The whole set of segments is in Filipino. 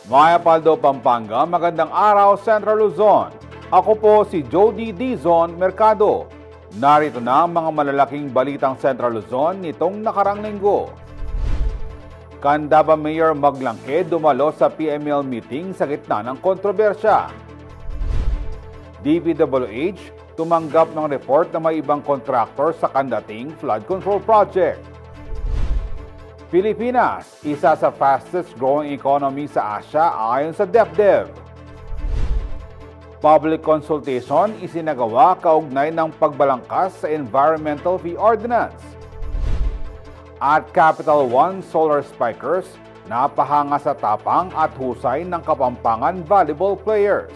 Maya Paldo, Pampanga, magandang araw Central Luzon. Ako po si Jody Dizon Mercado. Narito na ang mga malalaking balitang Central Luzon nitong nakarang linggo. Candaba Mayor Maglangke dumalo sa PML meeting sa gitna ng kontrobersya. DPWH tumanggap ng report na may ibang kontraktor sa kandating flood control project. Pilipinas, isa sa fastest growing economy sa Asia ayon sa DepDev. Public consultation isinagawa kaugnay ng pagbalangkas sa Environmental Fee Ordinance. At Capital One Solar Spikers, napahanga sa tapang at husay ng Kapampangan volleyball players.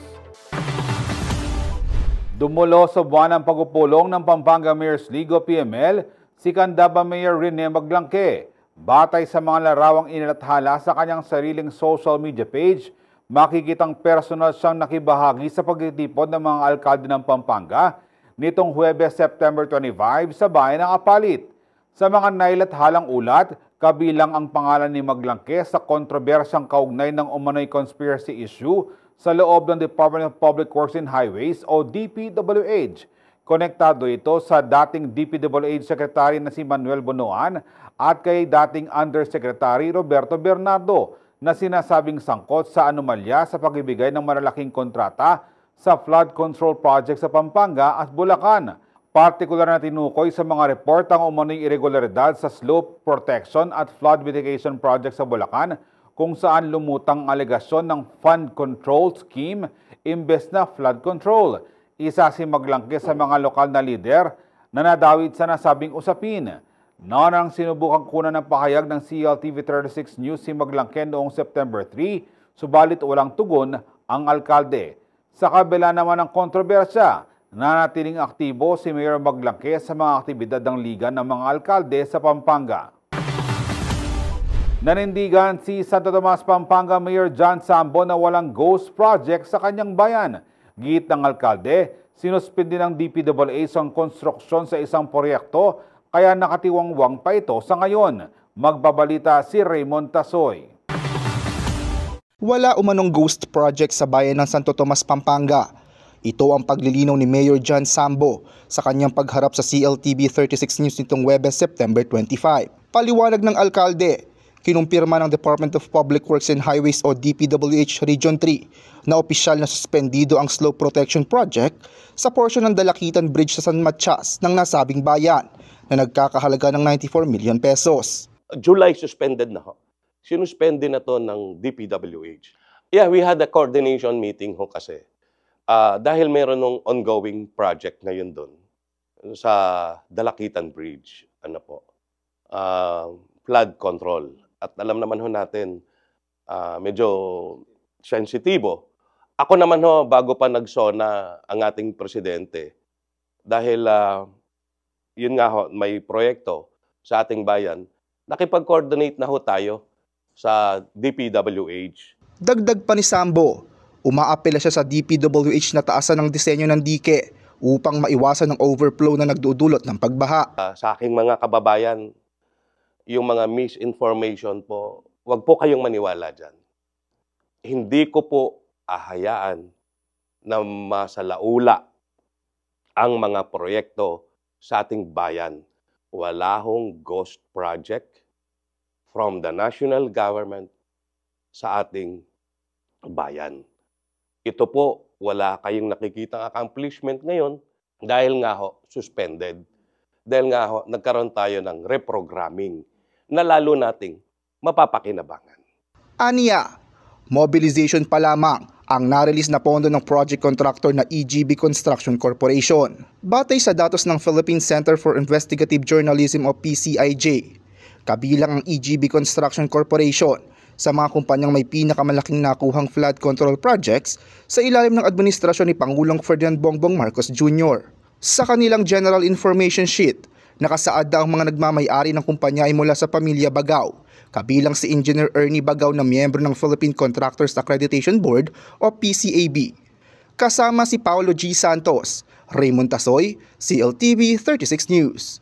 Dumulo sa buwan ng pagpupulong ng Pampanga Mayor's League o PML, si Candaba Mayor Rene Maglangke. Batay sa mga larawang inilathala sa kanyang sariling social media page, makikitang personal siyang nakibahagi sa pagtitipon ng mga alkalde ng Pampanga nitong Huwebes, September 25 sa bayan ng Apalit. Sa mga nailathalang ulat, kabilang ang pangalan ni Maglangke sa kontrobersyang kaugnay ng umano'y conspiracy issue sa loob ng Department of Public Works and Highways o DPWH. Konektado ito sa dating DPWH Secretary na si Manuel Bonoan at kay dating Undersecretary Roberto Bernardo na sinasabing sangkot sa anomalya sa pagbibigay ng malalaking kontrata sa flood control project sa Pampanga at Bulacan. Partikular na tinukoy sa mga report ang umano'y irregularidad sa slope protection at flood mitigation project sa Bulacan kung saan lumutang alegasyon ng fund control scheme imbes na flood control. Isa si Maglangke sa mga lokal na lider na nadawit sa nasabing usapin. Narang sinubukang kunan ng pahayag ng CLTV 36 News si Maglangke noong September 3, subalit walang tugon ang alkalde. Sa kabila naman ng kontrobersya, nanatiling aktibo si Mayor Maglangke sa mga aktibidad ng Liga ng mga Alkalde sa Pampanga. Nanindigan si Santo Tomas, Pampanga Mayor John Sambo na walang ghost project sa kanyang bayan. Giit ng alkalde, sinuspindi ng DPWH ang konstruksyon sa isang proyekto kaya nakatiwangwang pa ito sa ngayon. Magbabalita si Raymond Tasoy. Wala umanong ghost project sa bayan ng Santo Tomas, Pampanga. Ito ang paglilinaw ni Mayor John Sambo sa kanyang pagharap sa CLTV 36 News nitong Huwebes, September 25. Paliwanag ng alkalde, kinumpirma ng Department of Public Works and Highways o DPWH Region 3 na opisyal na suspendido ang slope protection project sa portion ng Dalakitan Bridge sa San Matias ng nasabing bayan na nagkakahalaga ng 94 million pesos. July suspended na ho. Sinuspende na to ng DPWH. Yeah, we had a coordination meeting ho kasi. Dahil meron ng ongoing project ngayon doon sa Dalakitan Bridge, flood control. At alam naman ho natin, medyo sensitibo. Ako naman ho, bago pa nagsona ang ating presidente, dahil yun nga ho, may proyekto sa ating bayan, nakipag-coordinate na ho tayo sa DPWH. Dagdag pa ni Sambo, umaapela siya sa DPWH na taasan ng disenyo ng dike upang maiwasan ang overflow na nagdudulot ng pagbaha. Sa aking mga kababayan, yung mga misinformation po, wag po kayong maniwala dyan. Hindi ko po ahayaan na masalaula ang mga proyekto sa ating bayan. Wala hong ghost project from the national government sa ating bayan. Ito po, wala kayong nakikitang accomplishment ngayon dahil nga ho, suspended. Dahil nga ho, nagkaroon tayo ng reprogramming na lalo nating mapapakinabangan. Aniya, mobilization pa lamang ang na-release na pondo ng project contractor na EGB Construction Corporation. Batay sa datos ng Philippine Center for Investigative Journalism o PCIJ, kabilang ang EGB Construction Corporation sa mga kumpanyang may pinakamalaking nakuhang flood control projects sa ilalim ng administrasyon ni Pangulong Ferdinand Bongbong Marcos Jr. Sa kanilang General Information Sheet, nakasaad ang mga nagmamay-ari ng kumpanya ay mula sa pamilya Bagaw, kabilang si Engineer Ernie Bagaw na miyembro ng Philippine Contractors Accreditation Board o PCAB. Kasama si Paulo G. Santos, Raymond Tasoy, CLTV 36 News.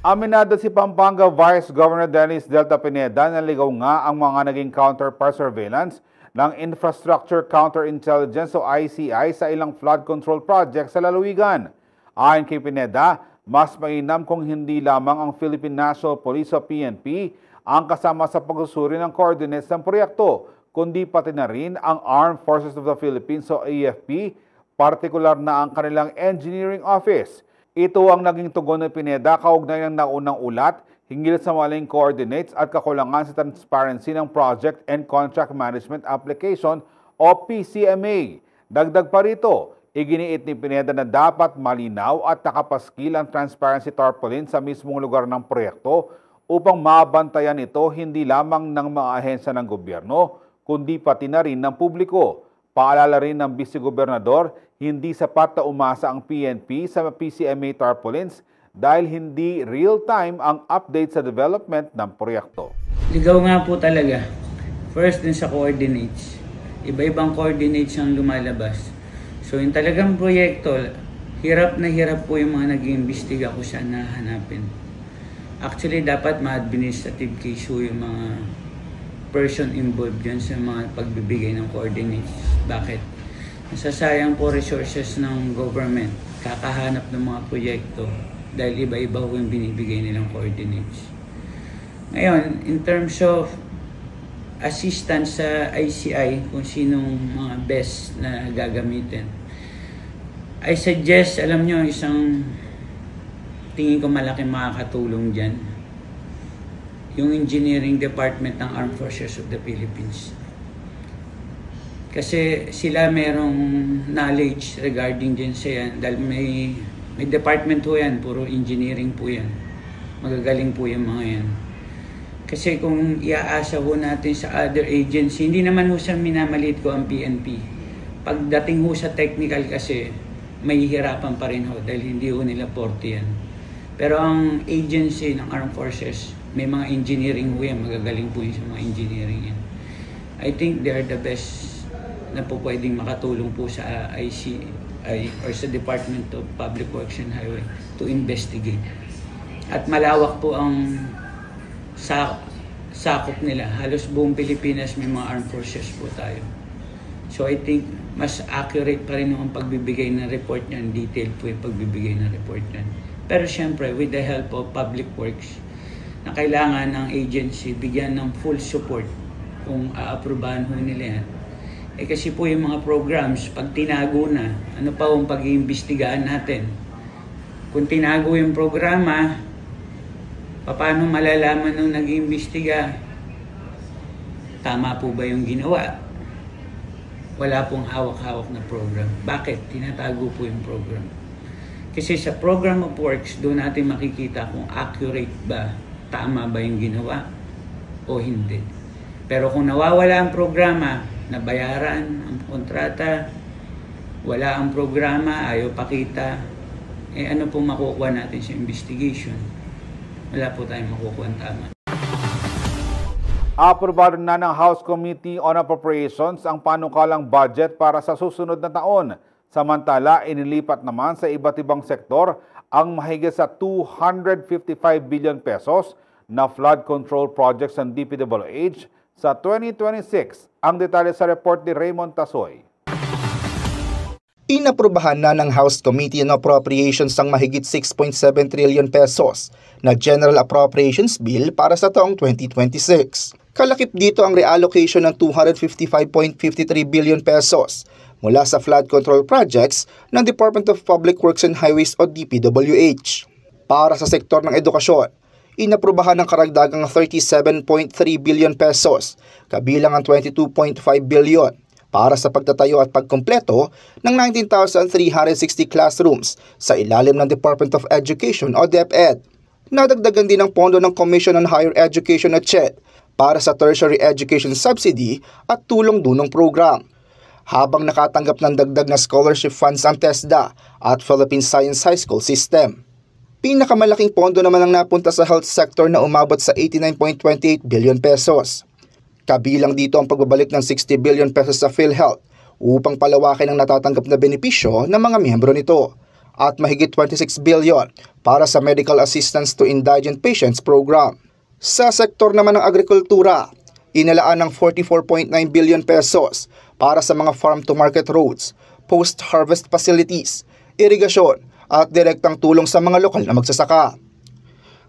Aminado si Pampanga Vice Governor Dennis Delta Pineda na ligaw nga ang mga naging counter-surveillance ng Infrastructure Counterintelligence o ICI sa ilang flood control project sa lalawigan. Ayon kay Pineda, mas mainam kung hindi lamang ang Philippine National Police o PNP ang kasama sa pagsusuri ng coordinates ng proyekto, kundi pati na rin ang Armed Forces of the Philippines o AFP, partikular na ang kanilang engineering office. Ito ang naging tugon ng Pineda kaugnay ng naunang ulat hinggil sa maling coordinates at kakulangan sa transparency ng Project and Contract Management Application o PCMA. Dagdag pa rito, iginiit ni Pineda na dapat malinaw at nakapaskil ang transparency tarpaulin sa mismong lugar ng proyekto upang mabantayan ito hindi lamang ng mga ahensya ng gobyerno, kundi pati na rin ng publiko. Paalala rin ng Vice-Gobernador, hindi sapat na umasa ang PNP sa PCMA tarpaulins dahil hindi real-time ang update sa development ng proyekto. Ligaw nga po talaga. First din sa coordinates. Iba-ibang coordinates ang lumalabas. So yung talagang proyekto, hirap na hirap po yung mga nag-iimbestiga kung saan nahanapin. Actually, dapat ma-administrative case yung mga person involved dyan sa mga pagbibigay ng coordinates. Bakit? Nasasayang po resources ng government, kakahanap ng mga proyekto dahil iba-iba po yung binibigay nilang coordinates. Ngayon, in terms of assistance sa ICI, kung sinong mga best na gagamitin, I suggest, alam nyo, isang tingin ko malaking makakatulong dyan, yung engineering department ng Armed Forces of the Philippines. Kasi sila merong knowledge regarding din sa yan. Dahil may department po yan, puro engineering po yan. Magagaling po yung mga yan. Kasi kung iaasa po natin sa other agency, hindi naman ho sa minamalit ko ang PNP. Pagdating ho sa technical kasi, may hirapan pa rin ho dahil hindi ho nila 40 yan. Pero ang agency ng Armed Forces, may mga engineering ho yan, magagaling po yun sa mga engineering yan. I think they are the best na po pwedeng makatulong po sa ICI or sa Department of Public Works and Highway to investigate. At malawak po ang sakop nila. Halos buong Pilipinas may mga armed forces po tayo. So I think mas accurate pa rin ang pagbibigay ng report niyan, detailed po yung pagbibigay ng report niyan. Pero syempre, with the help of Public Works, na kailangan ng agency bigyan ng full support kung aaprubahan ho nila yan. Eh kasi po yung mga programs, pag tinago na, ano pa ang pag-iimbestigahan natin? Kung tinago yung programa, paano malalaman nung nag-iimbestiga? Tama po ba yung ginawa? Wala pong hawak-hawak na program. Bakit? Tinatago po yung program. Kasi sa program of works, doon natin makikita kung accurate ba, tama ba yung ginawa o hindi. Pero kung nawawala ang programa, nabayaran ang kontrata, wala ang programa, ayaw pakita, eh ano po makukuha natin sa investigation? Wala po tayong makukuha tama. Aprobado na ng House Committee on Appropriations ang panukalang budget para sa susunod na taon. Samantala, inilipat naman sa iba't ibang sektor ang mahigit sa 255 billion pesos na flood control projects ng DPWH sa 2026. Ang detalye sa report ni Raymond Tasoy. Inaprubahan na ng House Committee on Appropriations ang mahigit 6.7 trillion pesos na General Appropriations Bill para sa taong 2026. Kalakip dito ang reallocation ng 255.53 billion pesos mula sa flood control projects ng Department of Public Works and Highways o DPWH. Para sa sektor ng edukasyon, inaprubahan ng karagdagang 37.3 billion pesos, kabilang ang 22.5 billion para sa pagtatayo at pagkumpleto ng 19,360 classrooms sa ilalim ng Department of Education o DepEd. Nadagdagan din ang pondo ng Commission on Higher Education at CHED para sa tertiary education subsidy at tulong-dunong program, habang nakatanggap ng dagdag na scholarship funds ang TESDA at Philippine Science High School System. Pinakamalaking pondo naman ang napunta sa health sector na umabot sa 89.28 billion pesos. Kabilang dito ang pagbabalik ng 60 billion pesos sa PhilHealth upang palawakin ang natatanggap na benepisyo ng mga miyembro nito. at mahigit 26 billion para sa Medical Assistance to Indigent Patients Program. Sa sektor naman ng agrikultura, inalaan ng 44.9 billion pesos para sa mga farm-to-market roads, post-harvest facilities, irigasyon at direktang tulong sa mga lokal na magsasaka.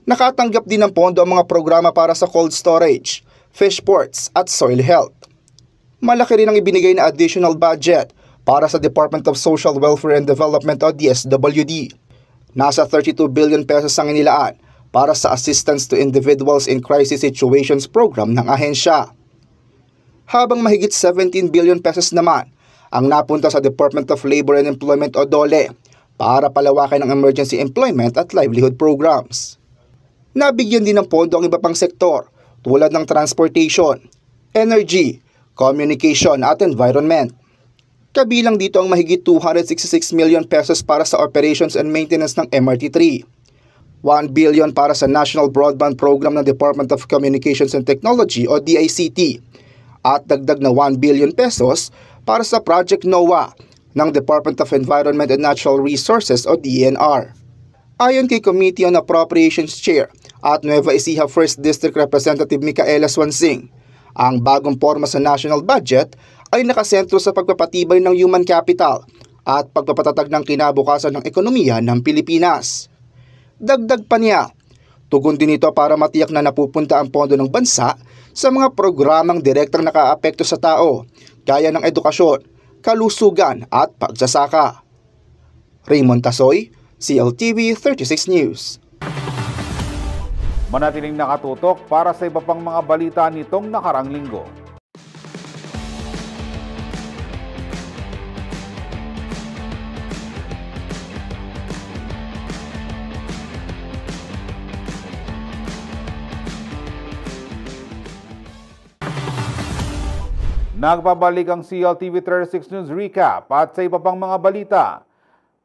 Nakatanggap din ng pondo ang mga programa para sa cold storage, fish ports at soil health. Malaki rin ang ibinigay na additional budget para sa Department of Social Welfare and Development o DSWD. Nasa 32 billion pesos ang inilaan para sa Assistance to Individuals in Crisis Situations program ng ahensya. Habang mahigit 17 billion pesos naman ang napunta sa Department of Labor and Employment o DOLE para palawakin ang emergency employment at livelihood programs. Nabigyan din ng pondo ang iba pang sektor tulad ng transportation, energy, communication at environment. Kabilang dito ang mahigit 266 million pesos para sa operations and maintenance ng MRT3. 1 billion para sa National Broadband Program ng Department of Communications and Technology o DICT at dagdag na 1 billion pesos para sa Project NOAA ng Department of Environment and Natural Resources o DENR. Ayon kay Committee on Appropriations Chair at Nueva Ecija 1st District Representative Micaela Swansing, ang bagong porma sa national budget ay nakasentro sa pagpapatibay ng human capital at pagpapatatag ng kinabukasan ng ekonomiya ng Pilipinas. Dagdag pa niya, tugon din ito para matiyak na napupunta ang pondo ng bansa sa mga programang direktang nakaapekto sa tao, gaya ng edukasyon, kalusugan at pagsasaka. Raymond Tasoy, CLTV 36 News. Manatiling nakatutok para sa iba pang mga balita nitong nakarang linggo. Nagbabalik ang CLTV 36 News Recap at sa iba pang mga balita.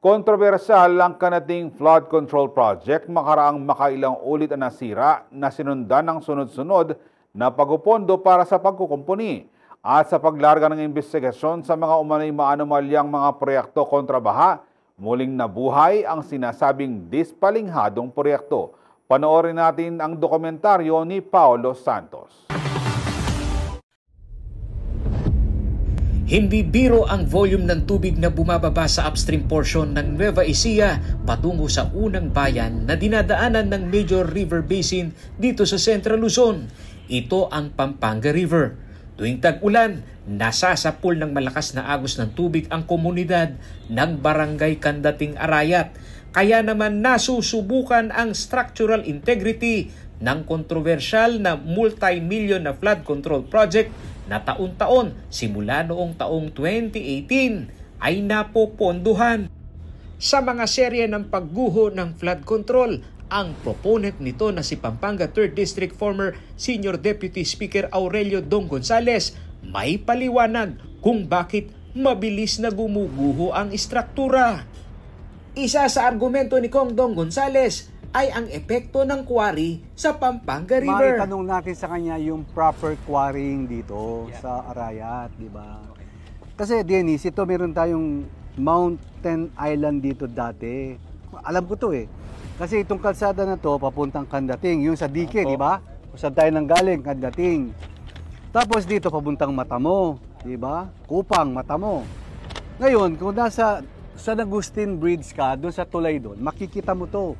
Kontrobersyal ang kanating flood control project makaraang makailang ulit ang nasira na sinundan ng sunod-sunod na pagpupondo para sa pagkukumpuni at sa paglarga ng investigasyon sa mga umano'y maanomalyang mga proyekto kontra baha, muling nabuhay ang sinasabing dispalinghadong proyekto. Panoorin natin ang dokumentaryo ni Paolo Santos. Hindi biro ang volume ng tubig na bumababa sa upstream portion ng Nueva Ecija patungo sa unang bayan na dinadaanan ng major river basin dito sa Central Luzon. Ito ang Pampanga River. Tuwing tag-ulan, nasasapul ng malakas na agos ng tubig ang komunidad ng Barangay Candating Arayat. Kaya naman nasusubukan ang structural integrity ng kontrobersyal na multi-million na flood control project na taon-taon simula noong taong 2018 ay napoponduhan. Sa mga serye ng pagguho ng flood control, ang proponent nito na si Pampanga 3rd District former Senior Deputy Speaker Aurelio Dong Gonzales may paliwanag kung bakit mabilis na gumuguho ang istruktura. Isa sa argumento ni Kong Dong Gonzales ay ang epekto ng quarry sa Pampanga River. Maitanong natin sa kanya yung proper quarrying dito sa Arayat, di ba? Kasi Dennis, ito meron tayong mountain island dito dati. Alam ko to eh. Kasi itong kalsada na to papuntang Candating, yung sa Dike, di ba? Kung saan tayo nanggaling, Candating. Tapos dito papuntang Matamo, di ba? Kupang, Matamo. Ngayon, kung nasa San Agustin Bridge ka, doon sa tulay doon, makikita mo to.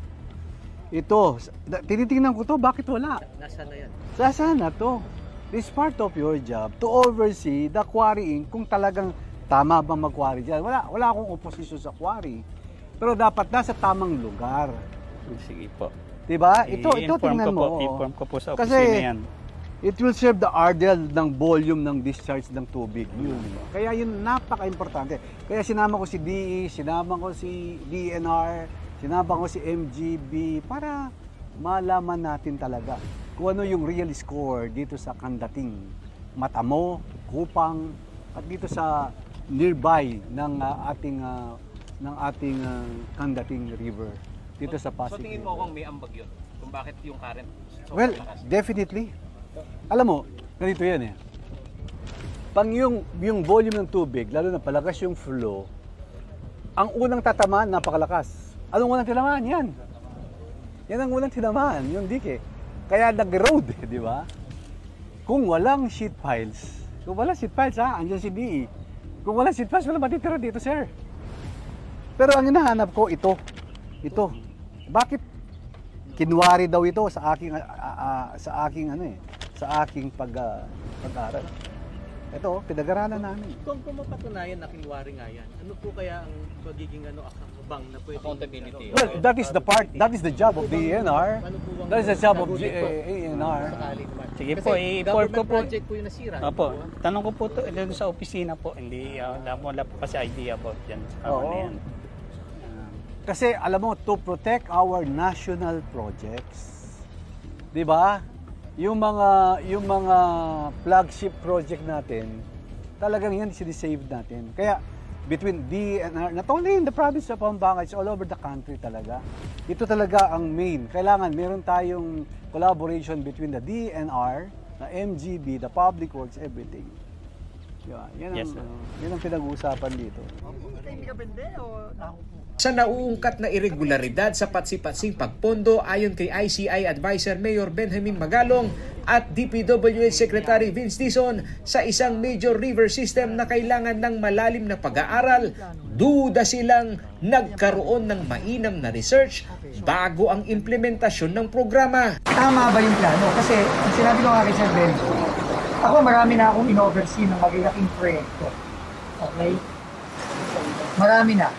Ito, tinitingnan ko to, bakit wala? Nasaan na yan? Nasaan na to? It's part of your job to oversee the quarrying kung talagang tama bang mag-quarry dyan. Wala akong oposisyon sa quarry. Pero dapat nasa tamang lugar. Sige po. Diba? Ito tingnan mo. I-inform ko po sa Kasi opisina yan. it will serve the RDL ng volume ng discharge ng tubig. Kaya yun napaka-importante. Kaya sinama ko si DE, sinama ko si DNR, sinama ko si MGB para malaman natin talaga kung ano yung real score dito sa Candating, Matamo, Kupang, at dito sa nearby ng ating Candating River dito sa Pasig. So tingin mo kung may ambag yun? Kung bakit yung current? Well, definitely. Alam mo, ganito yan eh. Pang yung volume ng tubig, lalo na palakas yung flow, ang unang tatamaan, napakalakas. Anong unang tinamaan? Yan. Yan ang unang tinamaan, yung dike. Kaya nag-road, di ba? Kung walang sheet piles, andyan si DE. Kung walang sheet piles, wala matitira dito, sir. Pero ang hinahanap ko, ito. Bakit kinwari daw ito sa aking pag-aaral? Ito, pinag-aralan namin. Kung mapatunayan na kinwari nga yan, ano po kaya ang magiging akabang na pwede? Accountability. Well, that is the job of the ANR. That is the job of the ANR. Sige po, i-report ko po. Project po yung nasira. Opo, tanong ko po doon sa opisina po, hindi, wala po kasi idea about yan. Oo. Kasi alam mo, to protect our national projects, di ba? Yung mga flagship project natin, talagang yan sinisave natin. Kaya between DNR, not only in the province of Pampanga, it's all over the country talaga. Ito talaga ang main. Kailangan meron tayong collaboration between the DNR, the MGB, the public works, everything. Yan ang pinag-uusapan dito. Sa nauungkat na irregularidad sa patsi-patsing pagpondo ayon kay ICI Advisor Mayor Benjamin Magalong at DPWH Secretary Vince Dizon sa isang major river system na kailangan ng malalim na pag-aaral, duda silang nagkaroon ng mainam na research bago ang implementasyon ng programa. Tama ba yung plano? Kasi ang sinabi ko nga kay Sir Ben, ako marami na akong in-oversee ng magiging proyekto. Okay? Marami na.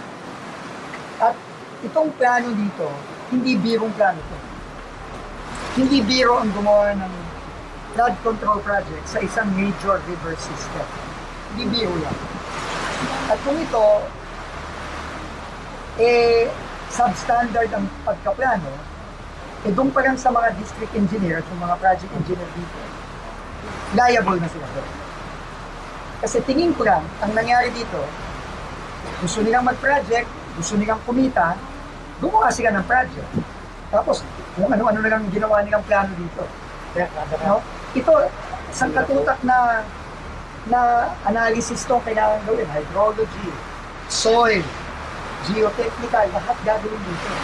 At itong plano dito, hindi birong plano to. Hindi biro ang gumawa ng flood control project sa isang major river system. Hindi biro yan. At kung ito, substandard ang pagkaplano, doon pa lang sa mga district engineers, yung mga project engineer dito, liable na sila doon. Kasi tingin ko lang, ang nangyari dito, gusto nilang mag-project, gusto nilang kumita, gumawa sila ng project. Tapos, kung ano-ano na lang ginawa nilang plano dito. No? Ito, isang katutak na analysis to kailangan gawin. Hydrology, soil, geotechnical, lahat gagawin dito.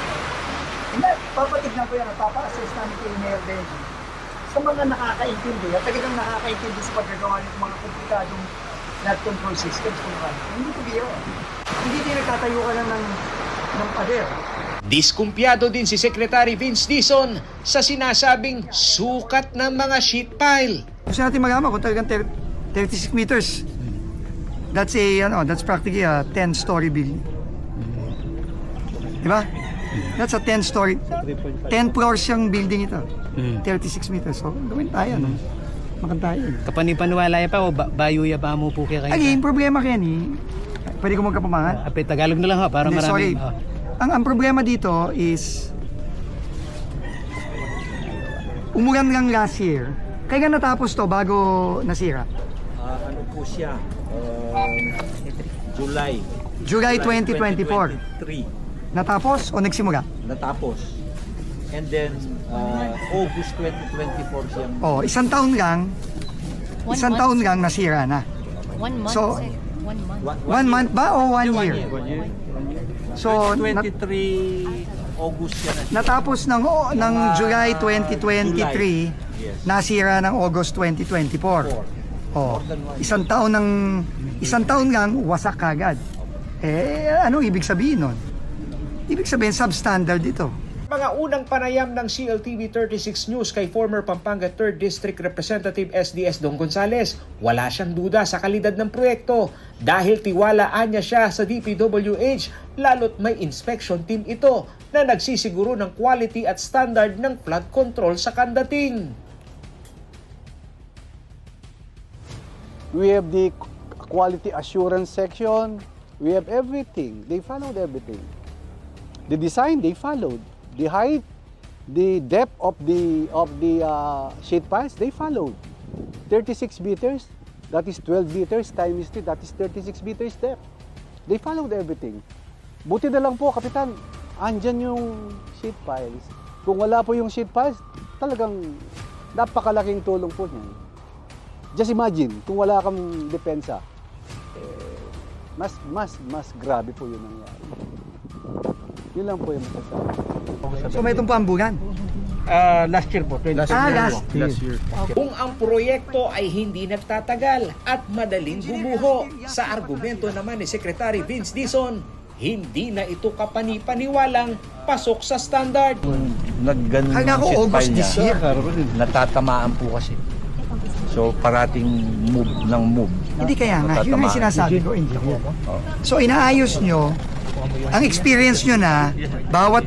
Papatignan ko yan, papa-assess namin kay Mayor Benji. Sa mga nakakaintindi, at talagang nakakaintindi sa paggagawa ng mga komplikadong flood control systems, hindi ko biro. Hindi din nagtatayo ka lang ng pader. Diskumpiyado din si Secretary Vince Dizon sa sinasabing sukat ng mga sheet pile. Gusto natin malaman kung talagang 36 meters. That's practically a 10-story building. Diba? That's a 10-story. 10 floors yung building ito. 36 meters. So, gawin tayo, no? Makantayin. Kapanipanwala pa o bayuya ba mo po kaya kayo? Ay, yung problema kaya ni, pwede ko magkapamangan? Tagalog na lang ha, para marami. Sorry. Ang problema dito is, umulan lang last year. Kaya nga natapos to bago nasira? Ano po siya? July 2024. Natapos o nagsimula? Natapos. And then, August 2024 siyang... Oh, isang taon lang nasira na. 1 month? So, 1 month? 1 month ba o 1 year? 1 year. So, 23 August siya na. natapos ng July 2023, nasira ng August 2024. Oh, isang taon lang wasak kagad. Anong ibig sabihin nun? Ibig sabihin substandard ito. Mga unang panayam ng CLTV 36 News kay former Pampanga 3rd District Representative SDS Dong Gonzales, wala siyang duda sa kalidad ng proyekto dahil tiwalaan niya siya sa DPWH lalo't may inspection team ito na nagsisiguro ng quality at standard ng flood control sa kandating. We have the quality assurance section. We have everything. They followed everything. The design, they followed. The height, the depth of the sheet piles, they followed. 36 meters, that is 12 meters times 3, that is 36 meters depth. They followed everything. Buti na lang po, Kapitan, andyan yung sheet piles. Kung wala po yung sheet piles, talagang napakalaking tulong po niyan. Just imagine, kung wala kang depensa, Mas grabe po yun nangyari. Yun lang po yung masasabi. So may itong pambulan? Last year po. Last year. Kung ang proyekto ay hindi nagtatagal at madaling gumuho, sa argumento naman ni Secretary Vince Dizon, hindi na ito kapani-paniwalang pasok sa standard. Nagganong Kaya ako sheet August pile this niya, year. natatamaan po kasi. So parating move ng move. Hindi kaya nga, yun ang sinasabi ko, engineer. So inaayos nyo, ang experience nyo na bawat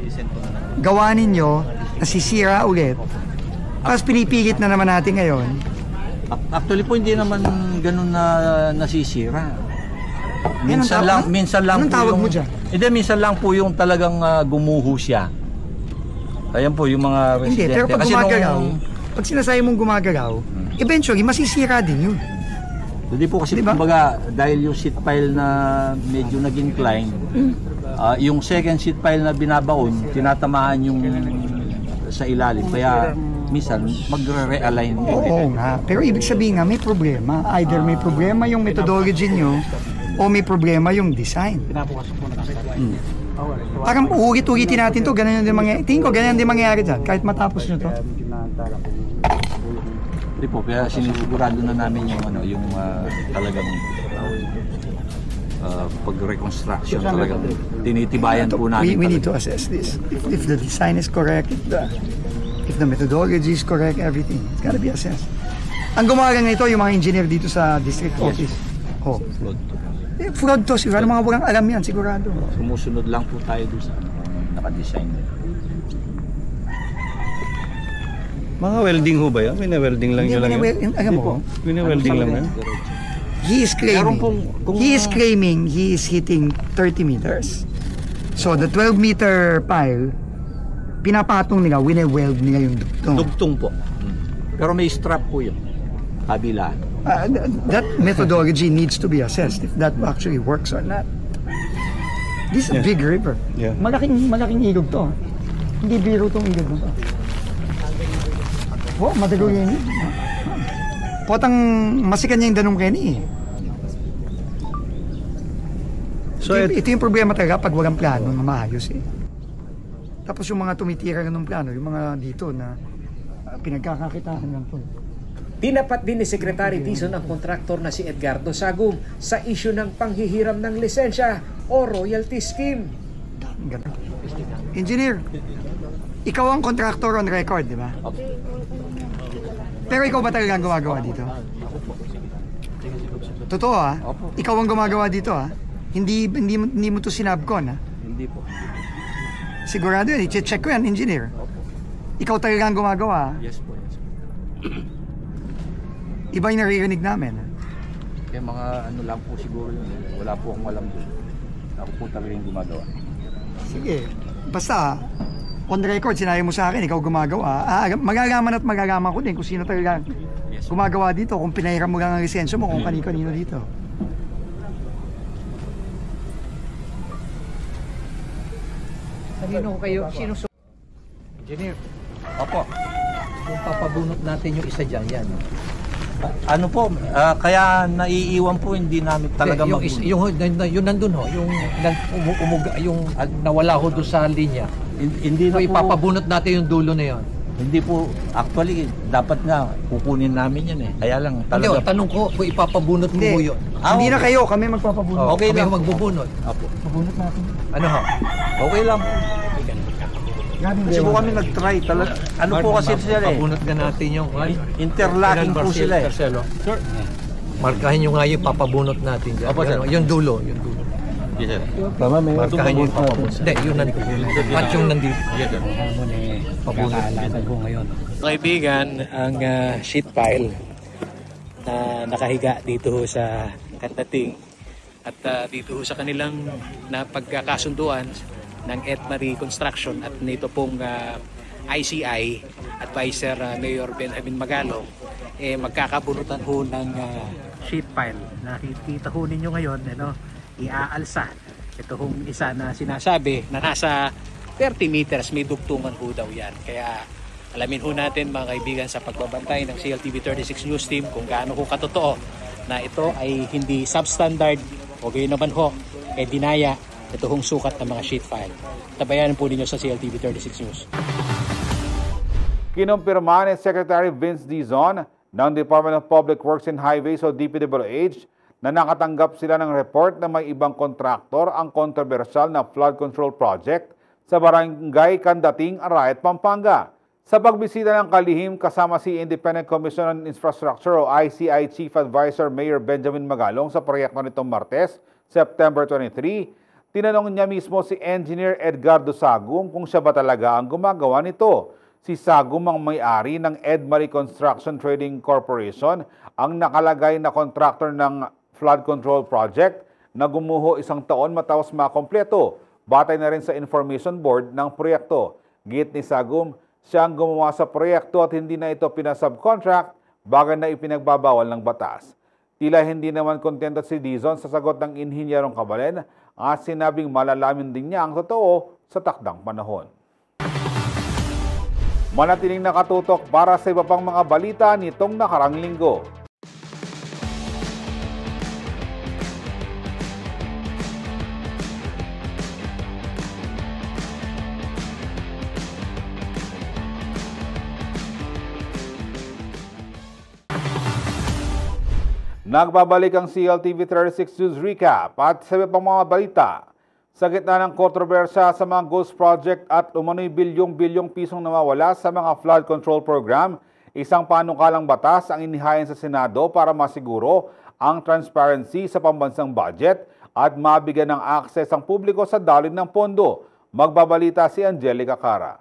gawa ninyo nasisira ulit. Tapos pinipilit na naman natin ngayon. Actually po hindi naman ganun na nasisira. Minsan lang anong po tawag yung, mo dyan? Hindi, minsan lang po yung talagang gumuho siya. Ayan po yung mga residente. Hindi, pero pag gumagalaw, pag sinasabi mong gumagalaw, eventually masisira din yun. Hindi po kasi, diba? kumbaga, dahil yung sheet pile na medyo nag-incline, yung second sheet pile na binabaon, tinatamaan yung sa ilalim. Kaya minsan magre-realign din. Oo nga, pero ibig sabihin nga may problema. Either may problema yung methodology nyo o may problema yung design. Parang ulit-ulitin natin to, ganyan din mangyayari. Tingin ko ganyan din mangyayari dyan, kahit matapos nyo to. Hindi po, kaya sinisigurado na namin yung yung talagang pag-reconstruction, talagang tinitibayan po namin. We need to assess this. If the design is correct, if the methodology is correct, everything, it's gotta be assessed. Ang gumawa na ito, yung mga engineer dito sa district office. Oh. Fraud to, siguro mga walang alam yan, sigurado. Sumusunod lang po tayo doon sa naka-design. Mga welding ho ba yan? Wina-welding lang nyo lang yan? Alam mo, wina-welding lang yan? he is claiming he is hitting 30 meters. So the 12-meter pile, pinapatong nila, wine-weld nila yung dugtong. Dugtong po. Pero may strap po yun. Kabila. That methodology needs to be assessed if that actually works or not. This is a big river. Yeah. Malaking ilog to. Hindi biro tong ilog na to. Oh, madago yan. Potang masikan niya yung Danong Kenny. So ito yung problema talaga pag walang plano na maayos eh. Tapos yung mga tumitira ng plano, yung mga dito na pinagkakakitaan lang po. Tinapat din ni Secretary Dizon ang kontraktor na si Edgardo Sagum sa isyu ng panghihiram ng lisensya o royalty scheme. Engineer, ikaw ang contractor on record, di ba? Pero ikaw ba talaga ang gumagawa dito? Totoo ha? Ikaw ang gumagawa dito ha? Hindi mo to sinabcon ha? Hindi po. Sigurado yan, i-check ko yan, engineer. Ikaw talaga ang gumagawa ha? Yes po. Iba yung naririnig namin. Kaya mga ano lang po siguro yun. Wala po akong alam doon. Ako po talaga yung gumagawa. Sige, basta on record, sinabi mo sa akin, ikaw gumagawa. Magagaman at magagaman ko din kung sino talaga gumagawa dito, kung pinahiram mo lang ang lisensya mo, kung kanino dito. Sino kayo? Sino? Engineer. Opo. Kung papabunot natin yung isa dyan, yan. Ano po, kaya naiiwan po, hindi namin talaga yung nandun ho, yung nawala ho doon sa linya. Hindi na po. Ipapabunot natin yung dulo na yon. Hindi po, actually, dapat nga kukunin namin yan eh. Kaya lang talaga. Hindi, tanong ko, kung ipapabunot mo ho yun. Hindi na kayo, kami magpapabunot. Okay kami lang. magbubunot. Apo. Pabunot natin. Ano ho? Okay lang. Kasi po kami nag-try talaga. Ano po kasi sila eh. Pabunot ka natin yung interlocking po sila eh. Sir, markahin nyo nga yung papabunot natin dyan. Opo, sir. Yung dulo, yung dulo. Yes, sir. Tama, may Markahin nyo yung papabunot. Hindi, yun nandito. At yung nandito. Yes, sir. Pabunot. po ngayon. Kaibigan, ang sheet pile na nakahiga dito sa Kandating at dito sa kanilang napagkakasunduan ng Edmarie Construction at nito pong ICI Advisor Mayor Benjamin Magalong magkakabunutan ho ng sheet pile. Nakikita ho ninyo ngayon, iaalsa. Ito hong isa na sinasabi na nasa 30 meters, may dugtungan ho daw yan. Kaya alamin ho natin mga kaibigan sa pagbabantay ng CLTV 36 News Team kung gaano ho katotoo na ito ay hindi substandard O gayon naman ho, dinaya ito hong sukat ng mga sheet file. Tabayanan po ninyo sa CLTV 36 News. Kinumpirma ni Secretary Vince Dizon ng Department of Public Works and Highways o DPWH na nakatanggap sila ng report na may ibang kontraktor ang kontrobersyal na flood control project sa Barangay Candating, Arayat, Pampanga. Sa pagbisita ng kalihim kasama si Independent Commission on Infrastructure o ICI Chief Advisor Mayor Benjamin Magalong sa proyekto nitong Martes, September 23, tinanong niya mismo si Engineer Edgardo Sagum kung siya ba talaga ang gumagawa nito. Si Sagum ang may-ari ng Edmarie Construction Trading Corporation, ang nakalagay na contractor ng flood control project na gumuho 1 taon matapos makompleto, batay na rin sa information board ng proyekto. Git ni Sagum, siya ang gumawa sa proyekto at hindi na ito pinasubcontract, bagay na ipinagbabawal ng batas. Tila hindi naman kontento si Dizon sa sagot ng Inhinyerong Cabalen at sinabing malalaman din niya ang totoo sa takdang panahon. Manatiling nakatutok para sa iba pang mga balita nitong nakarang linggo. Nagbabalik ang CLTV 36 News Recap at sa iba pang mga balita. Sa gitna ng kontrobersya sa mga ghost project at umano'y bilyong-bilyong pisong nawawala sa mga flood control program, isang panukalang batas ang inihain sa Senado para masiguro ang transparency sa pambansang budget at mabigyan ng akses ang publiko sa dalin ng pondo. Magbabalita si Angelica Cara.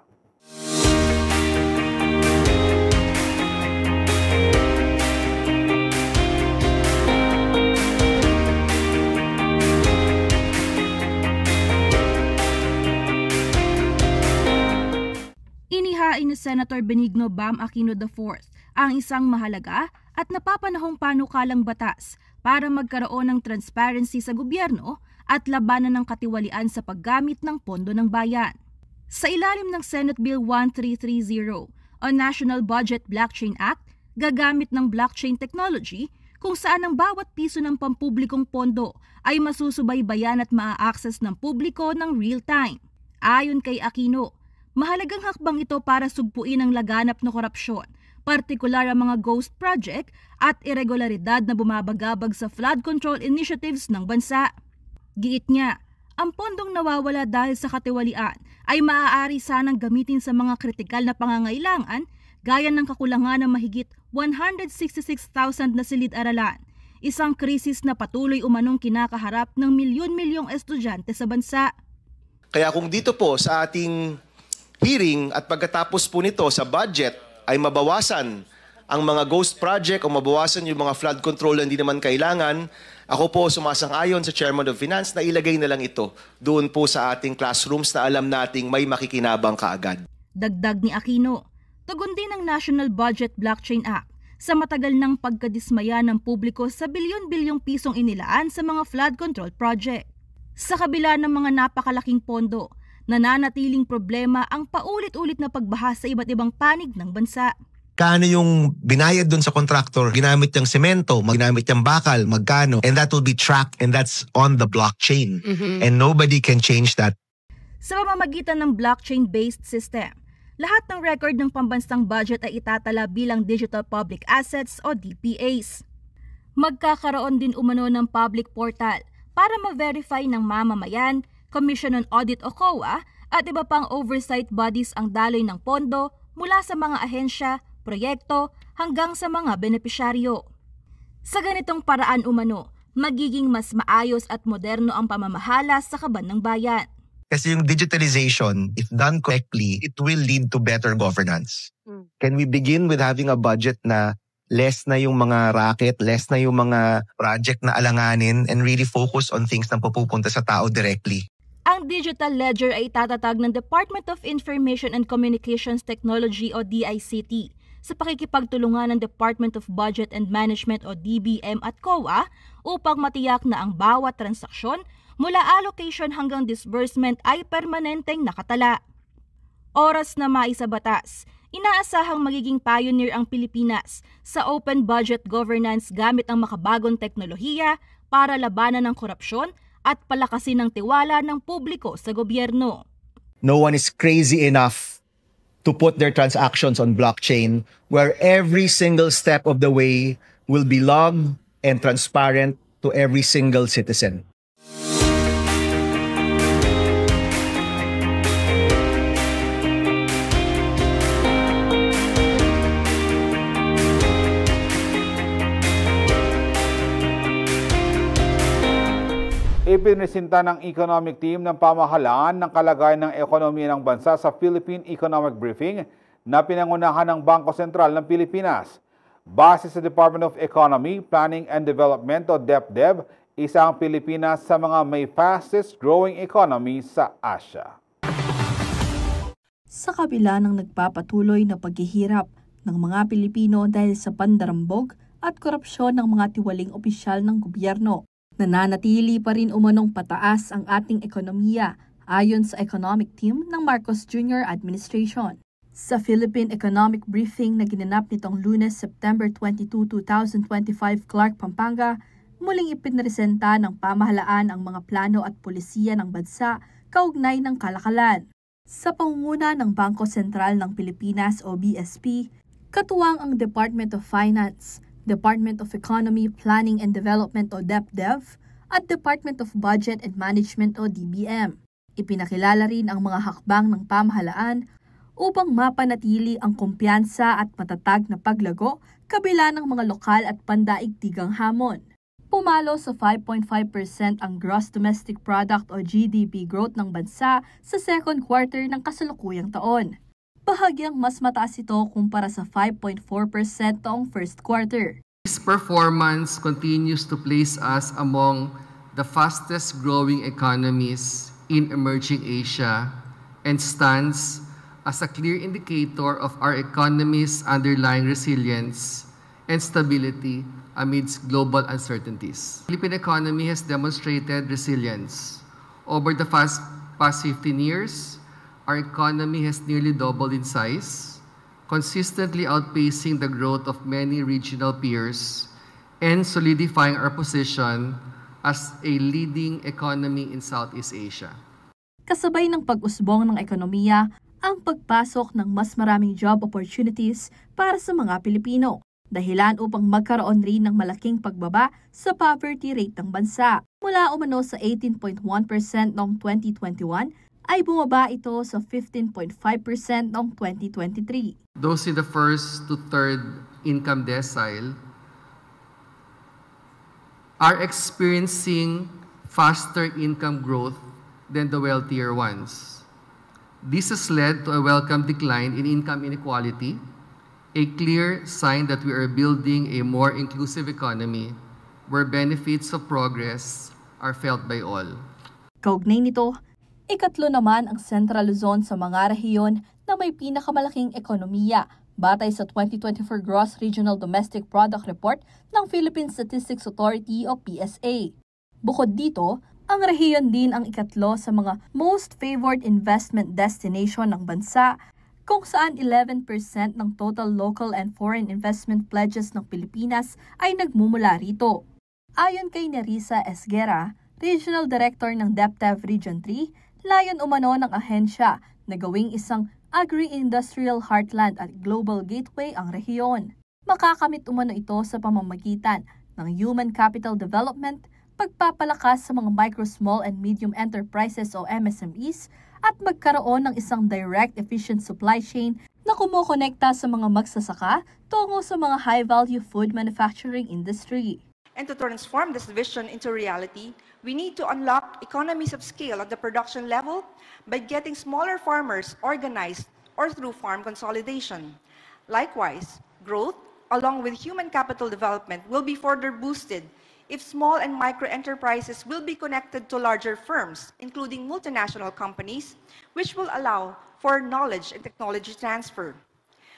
Inihain ni Senator Benigno Bam Aquino IV ang isang mahalaga at napapanahong panukalang batas para magkaroon ng transparency sa gobyerno at labanan ng katiwalian sa paggamit ng pondo ng bayan. Sa ilalim ng Senate Bill 1330 o National Budget Blockchain Act, gagamit ng blockchain technology kung saan ang bawat piso ng pampublikong pondo ay masusubaybayan at maa-access ng publiko ng real time. Ayon kay Aquino, mahalagang hakbang ito para sugpuin ang laganap na korupsyon, partikular ang mga ghost project at irregularidad na bumabagabag sa flood control initiatives ng bansa. Giit niya, ang pondong nawawala dahil sa katiwalian ay maaari sanang gamitin sa mga kritikal na pangangailangan gaya ng kakulangan ng mahigit 166,000 na silid-aralan, isang krisis na patuloy umanong kinakaharap ng milyon-milyong estudyante sa bansa. Kaya kung dito po sa ating hearing at pagkatapos po nito sa budget ay mabawasan ang mga ghost project o mabawasan yung mga flood control na hindi naman kailangan, ako po sumasang-ayon sa Chairman of Finance na ilagay na lang ito doon po sa ating classrooms na alam nating may makikinabang kaagad. Dagdag ni Aquino, tugon din ng National Budget Blockchain Act sa matagal ng pagkadismaya ng publiko sa bilyon-bilyong pisong inilaan sa mga flood control project. Sa kabila ng mga napakalaking pondo, nananatiling problema ang paulit-ulit na pagbaha sa iba't ibang panig ng bansa. Kano yung binayad doon sa contractor, ginamit yung semento, ginamit yung bakal, magkano, and that will be tracked and that's on the blockchain. And nobody can change that. Sa pamamagitan ng blockchain-based system, lahat ng record ng pambansang budget ay itatala bilang Digital Public Assets o DPAs. Magkakaroon din umano ng public portal para ma-verify ng mamamayan, Commission on Audit o COA at iba pang oversight bodies ang daloy ng pondo mula sa mga ahensya, proyekto hanggang sa mga benepisyaryo. Sa ganitong paraan umano, magiging mas maayos at moderno ang pamamahala sa kaban ng bayan. Kasi yung digitalization, if done correctly, it will lead to better governance. Can we begin with having a budget na less na yung mga racket, less na yung mga project na alanganin and really focus on things na pupunta sa tao directly? Ang digital ledger ay tatatag ng Department of Information and Communications Technology o DICT sa pakikipagtulungan ng Department of Budget and Management o DBM at COA upang matiyak na ang bawat transaksyon mula allocation hanggang disbursement ay permanenteng nakatala. Oras na maisabatas, inaasahang magiging pioneer ang Pilipinas sa open budget governance gamit ang makabagong teknolohiya, para labanan ng korupsyon at palakasin ang tiwala ng publiko sa gobyerno. No one is crazy enough to put their transactions on blockchain where every single step of the way will be logged and transparent to every single citizen. Ipinresinta ng economic team ng pamahalaan ng kalagayan ng ekonomiya ng bansa sa Philippine Economic Briefing na pinangunahan ng Bangko Sentral ng Pilipinas. Base sa Department of Economy, Planning and Development o DepDev, isa ang Pilipinas sa mga may fastest growing economy sa Asia. Sa kabila ng nagpapatuloy na paghihirap ng mga Pilipino dahil sa pandarambog at korupsyon ng mga tiwaling opisyal ng gobyerno, nananatili pa rin umanong pataas ang ating ekonomiya ayon sa economic team ng Marcos Jr. Administration. Sa Philippine Economic Briefing na ginanap nitong Lunes, September 22, 2025, Clark, Pampanga, muling ipinresenta ng pamahalaan ang mga plano at polisiya ng bansa kaugnay ng kalakalan. Sa pangunguna ng Bangko Sentral ng Pilipinas o BSP, katuwang ang Department of Finance, Department of Economy, Planning and Development o DepDev at Department of Budget and Management o DBM. Ipinakilala rin ang mga hakbang ng pamahalaan upang mapanatili ang kumpiyansa at matatag na paglago kabila ng mga lokal at pandaigdigang hamon. Pumalo sa 5.5% ang Gross Domestic Product o GDP growth ng bansa sa second quarter ng kasalukuyang taon. Bahagyang mas mataas ito kumpara sa 5.4% noong first quarter. This performance continues to place us among the fastest growing economies in emerging Asia and stands as a clear indicator of our economy's underlying resilience and stability amidst global uncertainties. The Philippine economy has demonstrated resilience. Over the past 15 years, our economy has nearly doubled in size, consistently outpacing the growth of many regional peers and solidifying our position as a leading economy in Southeast Asia. Kasabay ng pag-usbong ng ekonomiya, ang pagpasok ng mas maraming job opportunities para sa mga Pilipino, dahilan upang magkaroon rin ng malaking pagbaba sa poverty rate ng bansa. Mula umano sa 18.1% noong 2021, ay bumaba ito sa 15.5% noong 2023. Those in the first to third income decile are experiencing faster income growth than the wealthier ones. This has led to a welcome decline in income inequality, a clear sign that we are building a more inclusive economy where benefits of progress are felt by all. Kaugnay nito, ikatlo naman ang Central Luzon sa mga rehiyon na may pinakamalaking ekonomiya batay sa 2024 Gross Regional Domestic Product Report ng Philippine Statistics Authority o PSA. Bukod dito, ang rehiyon din ang ikatlo sa mga most favored investment destination ng bansa kung saan 11% ng total local and foreign investment pledges ng Pilipinas ay nagmumula rito. Ayon kay Nerissa Esguera, Regional Director ng DepDev Region 3, layon umano ng ahensya na gawing isang agri-industrial heartland at global gateway ang rehiyon. Makakamit umano ito sa pamamagitan ng human capital development, pagpapalakas sa mga micro, small and medium enterprises o MSMEs at magkaroon ng isang direct efficient supply chain na kumokonekta sa mga magsasaka tungo sa mga high-value food manufacturing industry. And to transform this vision into reality, we need to unlock economies of scale at the production level by getting smaller farmers organized or through farm consolidation. Likewise, growth, along with human capital development, will be further boosted if small and micro enterprises will be connected to larger firms, including multinational companies, which will allow for knowledge and technology transfer.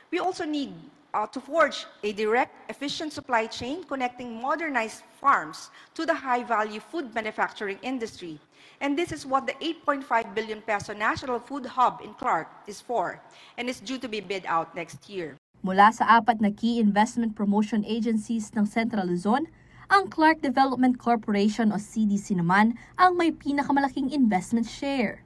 We also need to forge a direct, efficient supply chain connecting modernized farms to the high-value food manufacturing industry. And this is what the 8.5 billion peso National Food Hub in Clark is for, and is due to be bid out next year. Mula sa 4 na key investment promotion agencies ng Central Luzon, Ang Clark Development Corporation o CDC naman ang may pinakamalaking investment share.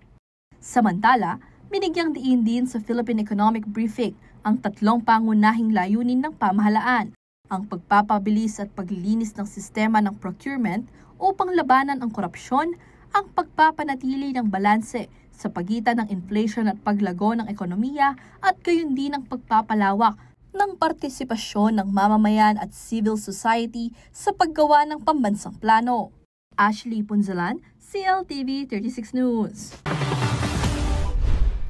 Samantala, binigyang diin din sa Philippine Economic Briefing ang tatlong pangunahing layunin ng pamahalaan, ang pagpapabilis at paglilinis ng sistema ng procurement upang labanan ang korupsyon, ang pagpapanatili ng balanse sa pagitan ng inflation at paglago ng ekonomiya at gayon din ang pagpapalawak ng partisipasyon ng mamamayan at civil society sa paggawa ng pambansang plano. Ashley Punzalan, CLTV 36 News.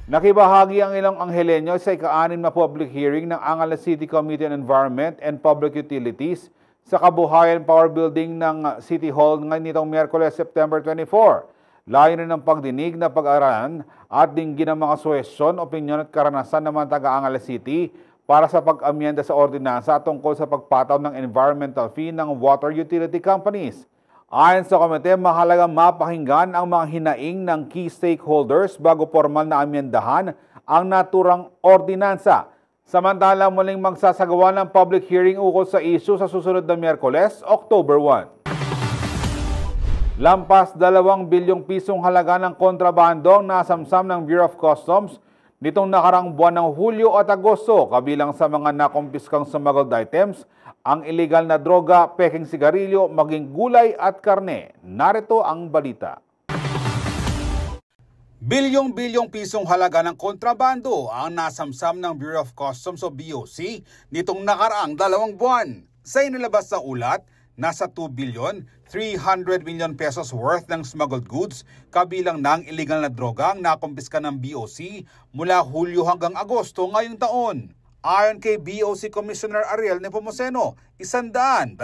Nakibahagi ang ilang Angeleño sa ika-6 na public hearing ng Angeles City Committee on Environment and Public Utilities sa Kabuhayan Power Building ng City Hall ngayon nitong Miyerkules, September 24. Layunin ng pagdinig na pag-aralan at dinggin ng mga suhestyon, opinyon at karanasan ng mga taga-Angeles City para sa pag-amyenda sa ordinansa tungkol sa pagpataw ng environmental fee ng water utility companies. Ayon sa komite, mahalagang mapakinggan ang mga hinaing ng key stakeholders bago formal na amyendahan ang naturang ordinansa. Samantala, muling magsasagawa ng public hearing ukol sa issue sa susunod na Miyerkules, October 1. Lampas 2 bilyong pisong halaga ng kontrabando ang nasamsam ng Bureau of Customs nitong nakarang buwan ng Hulyo at Agosto, kabilang sa mga nakumpiskang smuggled items, ang illegal na droga, peking sigarilyo, maging gulay at karne. Narito ang balita. Bilyong-bilyong pisong halaga ng kontrabando ang nasamsam ng Bureau of Customs o BOC nitong nakaraang 2 buwan. Sa inilabas na ulat, nasa 2 billion 300 million pesos worth ng smuggled goods, kabilang ng illegal na droga ang nakumpiska ng BOC mula Hulyo hanggang Agosto ngayong taon. Ayon kay BOC Commissioner Ariel Nepomuceno, 128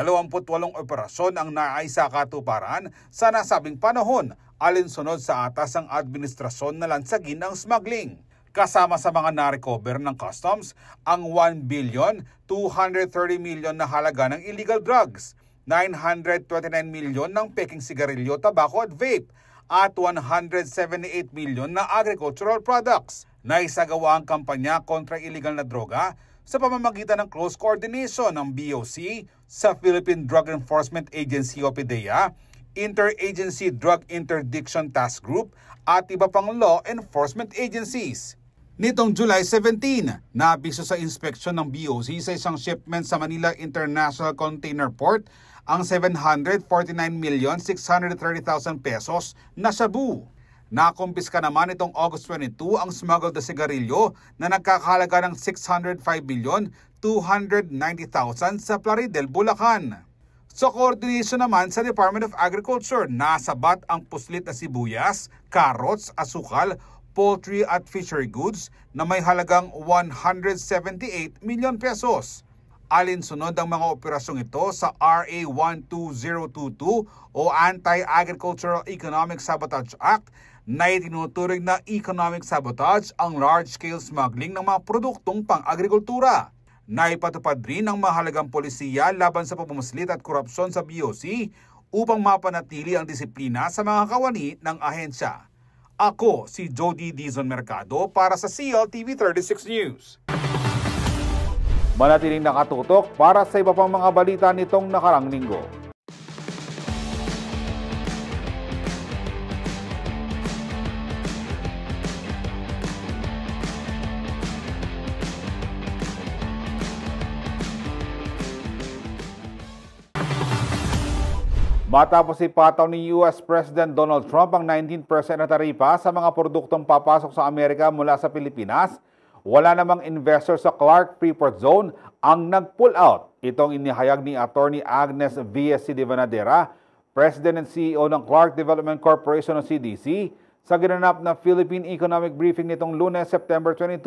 operasyon ang naisaakatuparan sa nasabing panahon, alinsunod sa atas ng administrasyon na lansagin ang smuggling. Kasama sa mga na-recover ng customs ang 1 billion 230 million na halaga ng illegal drugs, 929 million ng peking sigarilyo, tabako at vape, at 178 million na agricultural products. Naisagawa ang kampanya kontra illegal na droga sa pamamagitan ng close coordination ng BOC sa Philippine Drug Enforcement Agency o PDEA, Interagency Drug Interdiction Task Group at iba pang law enforcement agencies. Nitong July 17, naabiso sa inspeksyon ng BOC sa isang shipment sa Manila International Container Port ang 749,630,000 pesos na shabu. Nakumpiska naman itong August 22 ang smuggled na sigarilyo na nagkakahalaga ng 605,290,000 sa Plaridel, Bulacan. Sa coordination naman sa Department of Agriculture, nasabat ang puslit na sibuyas, carrots, asukal, poultry at fishery goods na may halagang 178 million pesos. Alinsunod ang mga operasyong ito sa RA 12022 o Anti-Agricultural Economic Sabotage Act na itinuturing na economic sabotage ang large-scale smuggling ng mga produktong pang-agrikultura. Naipatupad rin ang mahalagang polisiya laban sa pagmumuslit at korupsyon sa BOC upang mapanatili ang disiplina sa mga kawani ng ahensya. Ako si Jody Dizon Mercado para sa CLTV 36 News. Manatiling nakatutok para sa iba pang mga balita nitong nakarang linggo. Matapos ipataw ni US President Donald Trump ang 19% na taripa sa mga produktong papasok sa Amerika mula sa Pilipinas, wala namang investor sa Clark Freeport Zone ang nag-pull out. Itong inihayag ni Attorney Agnes V.S.C. Devanadera, President and CEO ng Clark Development Corporation o CDC, sa ginanap na Philippine Economic Briefing nitong Lunes, September 22.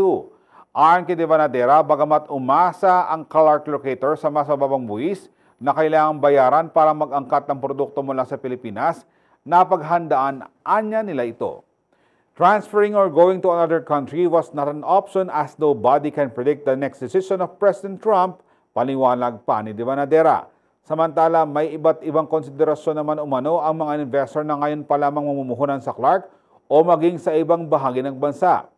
Ayon kay Devanadera, bagamat umasa ang Clark locator sa mas mababang buwis na kailangang bayaran para mag-angkat ng produkto mula sa Pilipinas, napaghandaan anya nila ito. Transferring or going to another country was not an option as nobody can predict the next decision of President Trump, paliwanag pa ni Devanadera. Samantala, may iba't ibang konsiderasyon naman umano ang mga investor na ngayon pa lamang mamumuhunan sa Clark o maging sa ibang bahagi ng bansa.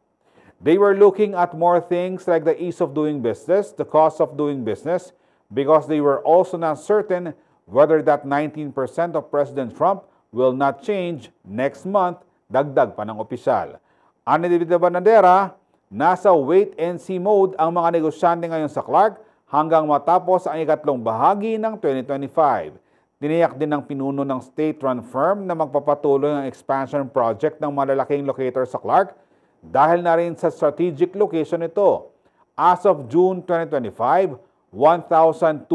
They were looking at more things like the ease of doing business, the cost of doing business, because they were also not certain Whether that 19% of President Trump will not change next month, dagdag pa ng opisyal. Ani David Banadera, nasa wait-and-see mode ang mga negosyante ngayon sa Clark hanggang matapos ang ikatlong bahagi ng 2025. Tiniyak din ng pinuno ng state-run firm na magpapatuloy ang expansion project ng malalaking locator sa Clark dahil na rin sa strategic location ito. As of June 2025, 1,213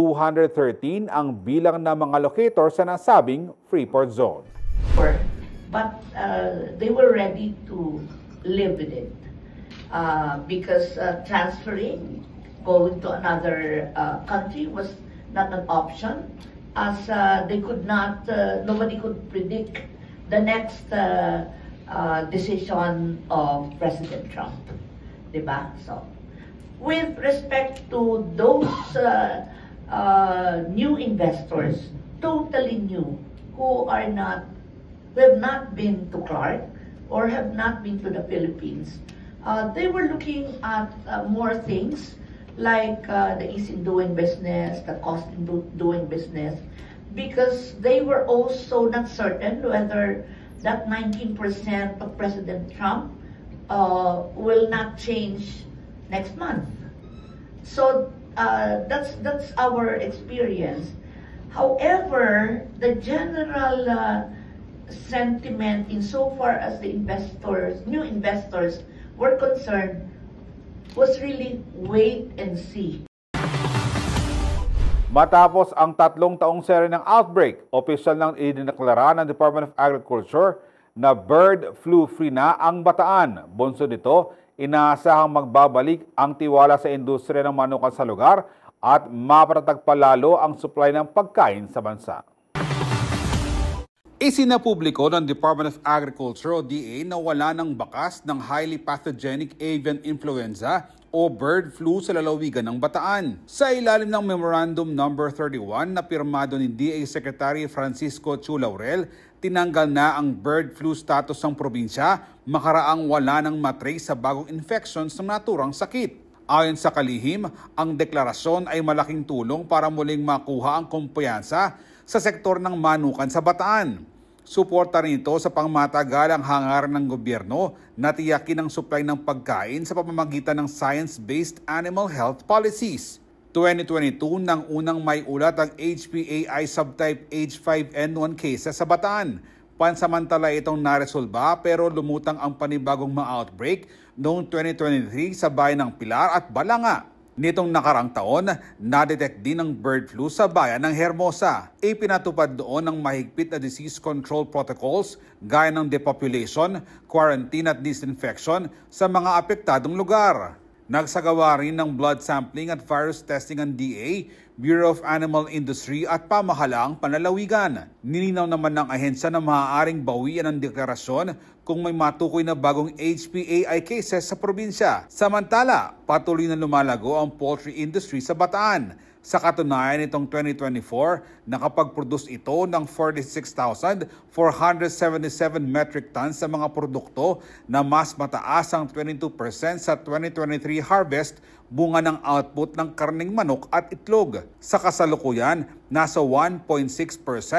ang bilang ng mga locator sa nasabing Freeport Zone. But they were ready to live with it because transferring, going to another country was not an option as they could not, nobody could predict the next decision of President Trump. Diba? So, with respect to those new investors, totally new, who have not been to Clark or have not been to the Philippines, they were looking at more things like the ease in doing business, the cost in doing business, because they were also not certain whether that 19% of President Trump will not change next month. So that's our experience. However, the general sentiment insofar as the new investors were concerned was really wait and see. Matapos ang 3 taong seri ng outbreak, opisyal nang idineklara ng Department of Agriculture na bird flu-free na ang Bataan. Bunso nito, inaasahang magbabalik ang tiwala sa industriya ng manukan sa lugar at mapatatag pa lalo ang supply ng pagkain sa bansa. Isinapubliko ng Department of Agriculture o DA na wala ng bakas ng highly pathogenic avian influenza o bird flu sa lalawigan ng Bataan. Sa ilalim ng Memorandum No. 31 na pirmado ni DA Secretary Francisco Chu Laurel, tinanggal na ang bird flu status ng probinsya makaraang wala ng matrace sa bagong infections ng naturang sakit. Ayon sa kalihim, ang deklarasyon ay malaking tulong para muling makuha ang kumpiyansa sa sektor ng manukan sa Bataan. Suporta rin ito sa pangmatagalang hangaran ng gobyerno na tiyakin ang supply ng pagkain sa pamamagitan ng science-based animal health policies. 2022 nang unang may ulat ang HPAI subtype H5N1 cases sa Bataan. Pansamantala itong naresolba pero lumutang ang panibagong ma-outbreak noong 2023 sa bayan ng Pilar at Balanga. Nitong nakarang taon, na-detect din ang bird flu sa bayan ng Hermosa. Ipinatupad doon ang mahigpit na disease control protocols gaya ng depopulation, quarantine at disinfection sa mga apektadong lugar. Nagsagawa rin ng blood sampling at virus testing ang DA, Bureau of Animal Industry at pamahalaang panlalawigan. Nilinaw naman ng ahensya na maaaring bawian ang deklarasyon kung may matukoy na bagong HPAI cases sa probinsya. Samantala, patuloy na lumalago ang poultry industry sa Bataan. Sa katunayan nitong 2024, nakapag-produce ito ng 46,477 metric tons sa mga produkto na mas mataas ang 22% sa 2023 harvest, bunga ng output ng karning manok at itlog. Sa kasalukuyan, nasa 1.6%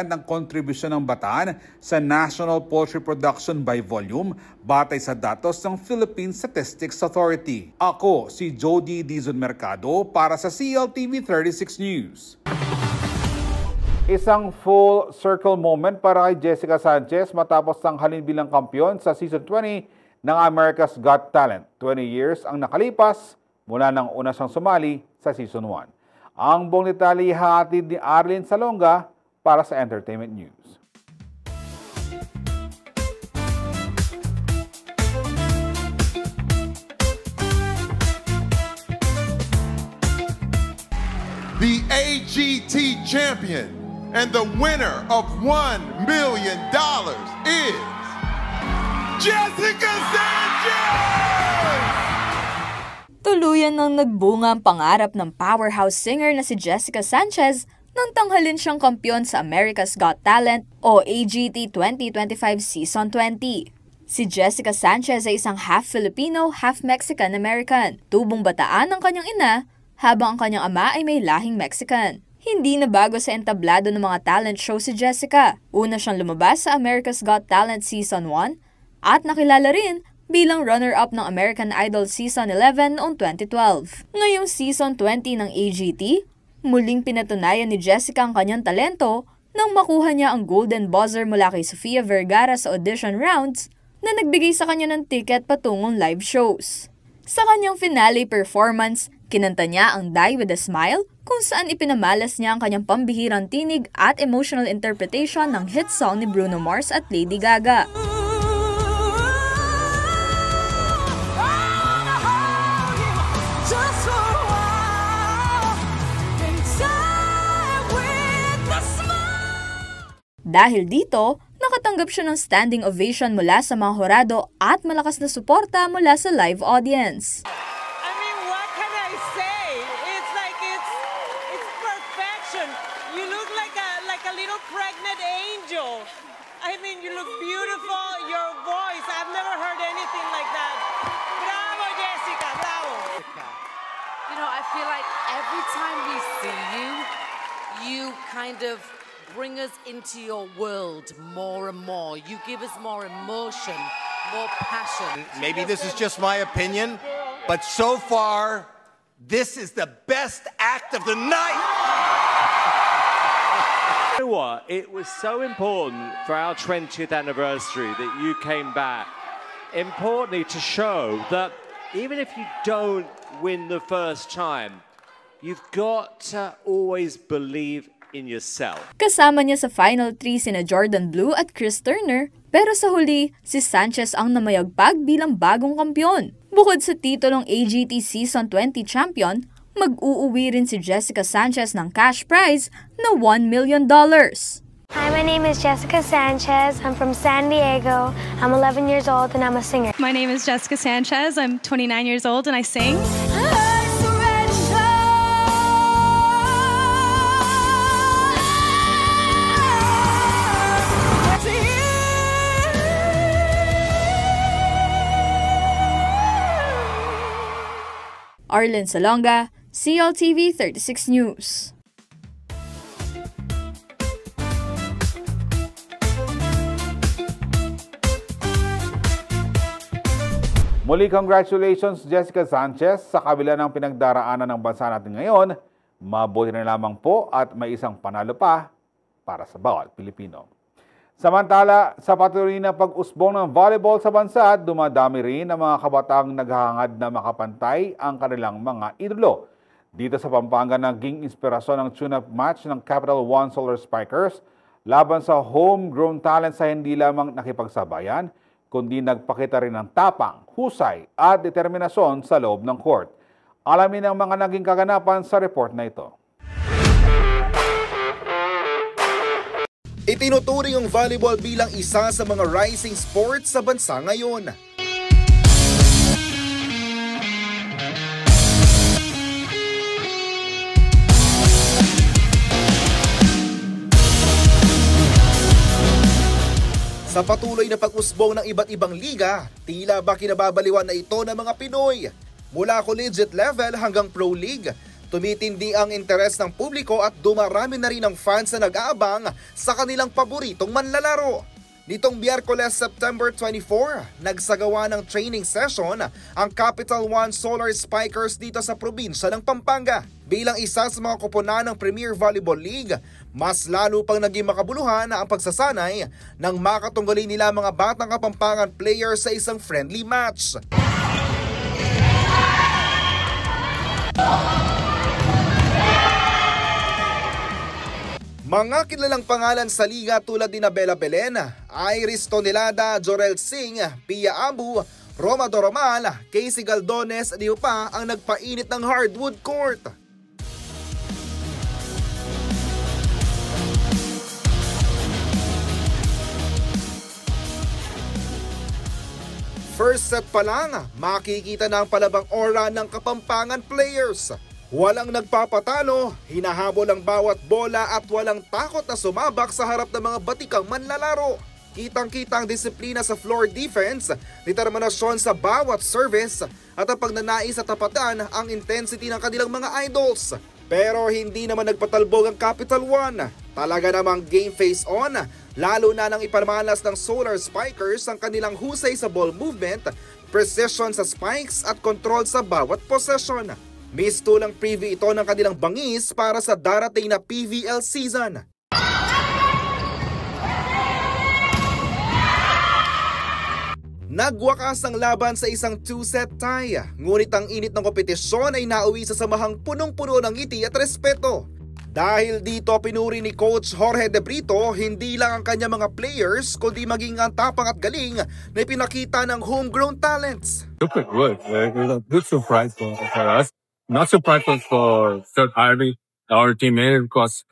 ang kontribusyon ng Bataan sa National Poultry Production by Volume batay sa datos ng Philippine Statistics Authority. Ako si Jody Dizon Mercado para sa CLTV 36 News. Isang full circle moment para kay Jessica Sanchez matapos tanghalin bilang kampiyon sa Season 20 ng America's Got Talent. 20 years ang nakalipas mula nang una siyang sumali sa Season 1. Ang buong detalye hatid ni Arlene Salonga para sa Entertainment News. The AGT champion and the winner of $1 million is Jessica Sanchez! Tuluyan nang nagbunga ang pangarap ng powerhouse singer na si Jessica Sanchez nang tanghalin siyang kampiyon sa America's Got Talent o AGT 2025 Season 20. Si Jessica Sanchez ay isang half Filipino, half Mexican-American. Tubong Bataan ang kanyang ina, habang ang kanyang ama ay may lahing Mexican. Hindi na bago sa entablado ng mga talent show si Jessica. Una siyang lumabas sa America's Got Talent Season 1 at nakilala rin bilang runner-up ng American Idol Season 11 noong 2012. Ngayong Season 20 ng AGT, muling pinatunayan ni Jessica ang kanyang talento nang makuha niya ang Golden Buzzer mula kay Sofia Vergara sa audition rounds na nagbigay sa kanya ng ticket patungong live shows. Sa kanyang finale performance, kinanta niya ang Die With A Smile kung saan ipinamalas niya ang kanyang pambihirang tinig at emotional interpretation ng hit song ni Bruno Mars at Lady Gaga. Dahil dito, nakatanggap siya ng standing ovation mula sa mga horado at malakas na suporta mula sa live audience. I mean, what can I say? It's like it's perfection. You look like a little pregnant angel. I mean, you look beautiful. Your voice, I've never heard anything like that. Bravo, Jessica, bravo. You know, I feel like every time we see you, you kind of bring us into your world more and more. You give us more emotion, more passion. Maybe this is just my opinion, but so far, this is the best act of the night. You know what? It was so important for our 20th anniversary that you came back. Importantly to show that even if you don't win the first time, you've got to always believe in yourself. Kasama niya sa Final 3 sina Jordan Blue at Chris Turner, pero sa huli, si Sanchez ang namayagpag bilang bagong kampyon. Bukod sa titulong AGT Season 20 champion, mag-uuwi rin si Jessica Sanchez ng cash prize na $1 million. Hi, my name is Jessica Sanchez. I'm from San Diego. I'm 11 years old and I'm a singer. My name is Jessica Sanchez. I'm 29 years old and I sing. Arlen Salonga, CLTV 36 News. Muli congratulations Jessica Sanchez sa kabila ng pinagdaraanan ng bansa natin ngayon. Mabuti na lamang po at may isang panalo pa para sa bawat Pilipino. Samantala, sa patuloy na pag-usbong ng volleyball sa bansa, dumadami rin ang mga kabataang naghahangad na makapantay ang kanilang mga idolo. Dito sa Pampanga, naging inspirasyon ng tune-up match ng Capital One Solar Spikers laban sa homegrown talent sa hindi lamang nakipagsabayan, kundi nagpakita rin ng tapang, husay at determinasyon sa loob ng court. Alamin ang mga naging kaganapan sa report na ito. Itinuturing ang volleyball bilang isa sa mga rising sports sa bansa ngayon. Sa patuloy na pag-usbong ng iba't ibang liga, tila ba kinababaliwan na ito ng mga Pinoy. Mula collegiate level hanggang pro league, tumitindi ang interes ng publiko at dumarami na rin ang fans na nag-aabang sa kanilang paboritong manlalaro. Nitong Biyerkules, September 24, nagsagawa ng training session ang Capital One Solar Spikers dito sa probinsya ng Pampanga. Bilang isa sa mga koponan ng Premier Volleyball League, mas lalo pang naging makabuluhan ang pagsasanay nang makatunggali nila mga batang Kapampangan players sa isang friendly match. Mga kilalang pangalan sa liga tulad ni Bella Belen, Iris Tonelada, Jorel Singh, Pia Abu, Roma Doromal, Casey Galdones, di pa ang nagpainit ng hardwood court. First set pa lang, makikita na ang palabang aura ng Kapampangan players. Walang nagpapatalo, hinahabol ang bawat bola at walang takot na sumabak sa harap ng mga batikang manlalaro. Kitang-kita ang disiplina sa floor defense, determinasyon sa bawat service at ang pagnanais sa tapatan ang intensity ng kanilang mga idols. Pero hindi naman nagpatalbog ang Capital One. Talaga namang game face on, lalo na nang ipamalas ng Solar Spikers ang kanilang husay sa ball movement, precision sa spikes at control sa bawat possession. Mistulang preview ito ng kanilang bangis para sa darating na PVL season. Nagwakas ang laban sa isang 2-set tie, ngunit ang init ng kompetisyon ay nauwi sa samahang punong-puno ng ngiti at respeto. Dahil dito pinuri ni Coach Jorge De Brito hindi lang ang kanyang mga players kundi maging ang tapang at galing na ipinakita ng homegrown talents. Super good. It was a good surprise for us. Not surprise for Sir Harvey, our teammate, because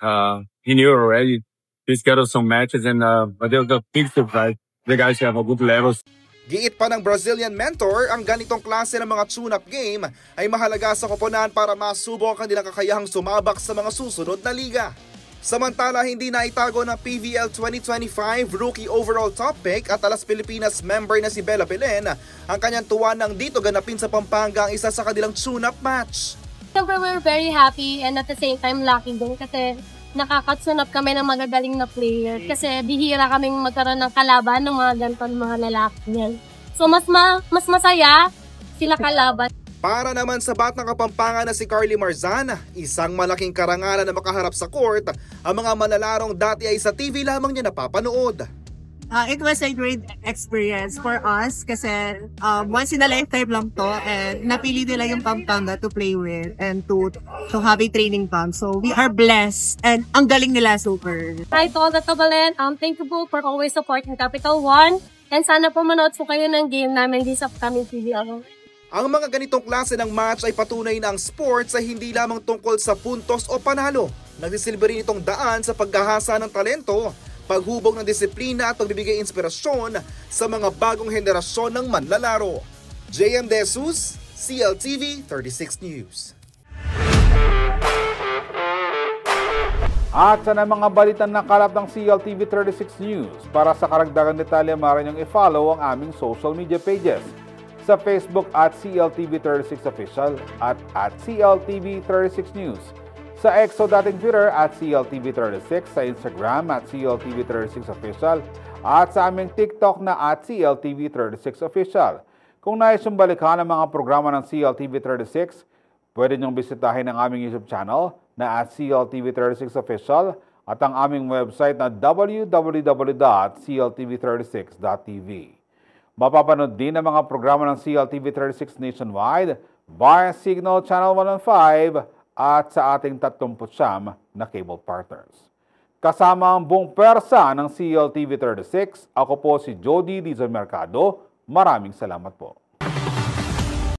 he knew already he's got some matches and but it was a big surprise. The guys have a good levels. Giit pa ng Brazilian mentor, ang ganitong klase ng mga tune-up game ay mahalaga sa koponan para masubok ang kanilang kakayahang sumabak sa mga susunod na liga. Samantala, hindi na itago ng PVL 2025 Rookie Overall Top Pick at Alas Pilipinas member na si Bella Belen ang kanyang tuwa ng dito ganapin sa Pampanga ang isa sa kanilang tune-up match. Siyempre, we're very happy and at the same time lucky din kasi nakakatsunap kami ng magagaling na player kasi bihira kaming magkaroon ng kalaban ng mga ganitong mga lalaki niyan. So mas masaya sila kalaban. Para naman sa batang Kapampangan na si Carly Marzan, isang malaking karangalan na makaharap sa court, ang mga manalarong dati ay sa TV lamang niya napapanood. It was a great experience for us kasi once in a lifetime lang to and napili nila yung Pampanga to play with and to have a training camp. So we are blessed and ang galing nila super. Hi to all the Tabalen, thank you po for always supporting Capital One and sana po manood po kayo ng game namin this upcoming PVL. Ang mga ganitong klase ng match ay patunay na ang sports ay hindi lamang tungkol sa puntos o panalo. Nagsisilbi rin itong daan sa paghahasa ng talento, paghubog ng disiplina at pagbibigay inspirasyon sa mga bagong henerasyon ng manlalaro. JM De Jesus, CLTV 36 News. At sa mga balitan na kalap ng CLTV 36 News, para sa karagdagang detalye maaari niyong i-follow ang aming social media pages. Sa Facebook at CLTV36 Official at CLTV36 News. Sa Exo dating Twitter at CLTV36, sa Instagram at CLTV36 Official at sa aming TikTok na at CLTV36 Official. Kung nais yung balikan ang mga programa ng CLTV36, pwede niyong bisitahin ang aming YouTube channel na at CLTV36 Official at ang aming website na www.cltv36.tv. Mapapanood din ang mga programa ng CLTV36 nationwide via Signal Channel 115 at sa ating 39 na cable partners. Kasama ang buong pwersa ng CLTV36, ako po si Jody Dizon Mercado. Maraming salamat po.